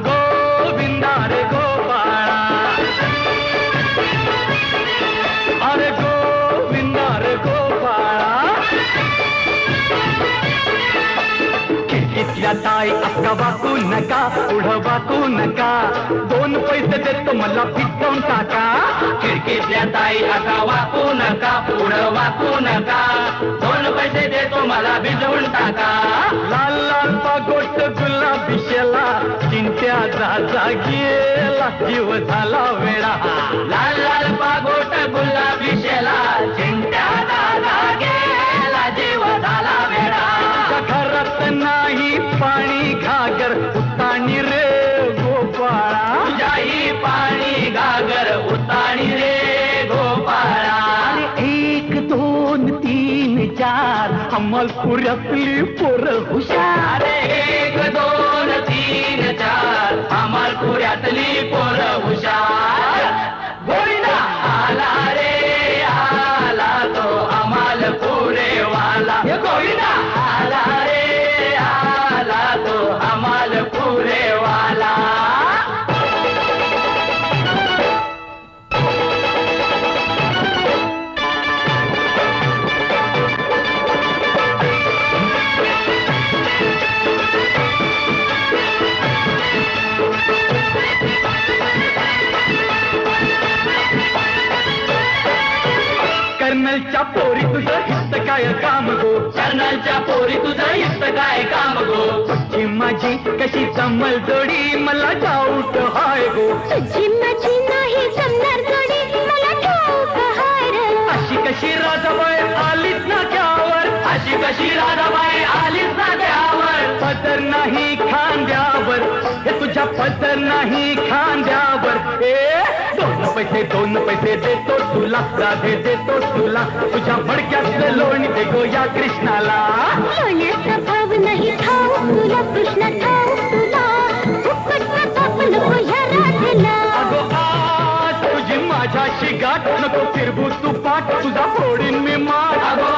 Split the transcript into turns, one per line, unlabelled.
गोविंदा रे गोपाळा, अरे गोविंदा रे गोपाळा. खिडकीतल्या ताई अक्का वाकू नका, पुढं वाकू नका, 2 पैसे देतो मला फिटवून टाका.
खिडकीतल्या ताई अका वाकू नका, पुढं वाकू नका, 2 पैसे देतो मला भिजवून टाका.
लाल लाल पागोट गुलाबी शेला, चिंट्या जा गेला, जीव झाला वेडा.
लाल लाल पागोट गुलाबी शेला, चिंट्या दादा गेला, जीव झाला वेडा.
घरात नाही पाणी घागर, उताणी रे गोपाळा.
तुझ्याही पाणी घागर, उताणी रे गोपाळा.
1 2 3 4 अमलपुऱ्यातली पोरं हुशार.
1 2 3 4 अमलपुऱ्यातली पोरं हुशार. गोविंदा आला रे आला, तो अमलपुरेवाला. गोविंदा आला रे आला, तो अमलपुरेवाला.
कर्नलच्या पोरी तुझं हित काय काम गो,
कर्नलच्या पोरी तुझं हित काय काम गो.
तुझी माझी कशी जमल जोडी, मला डाऊट हाय गो.
तुझी माझी नाही जमणार जोडी, मला ठाऊक हाय रे.
अशी कशी राजाबाई आलीच ना त्यावर,
अशी कशी राधाबाई आलीच ना त्यावर.
पदर नाही खांद्यावर, हे तुझ्या पदर नाही खांद्यावर. 2 पैसे देतो तुला, राधे देतो तुला, तुझ्या मडक्यातलं लोणी दे गो या कृष्णाला.
लोण्याचा भाव नाही ठाऊक तुला, कृष्ण ठाऊक तुला, फुकट प्रताप नको ह्या राधेला.
अगो आज तुझी माझ्याशी गाठ, नको फिरवू तू पाठ, तुझा फोडीन मी माठ.
अगो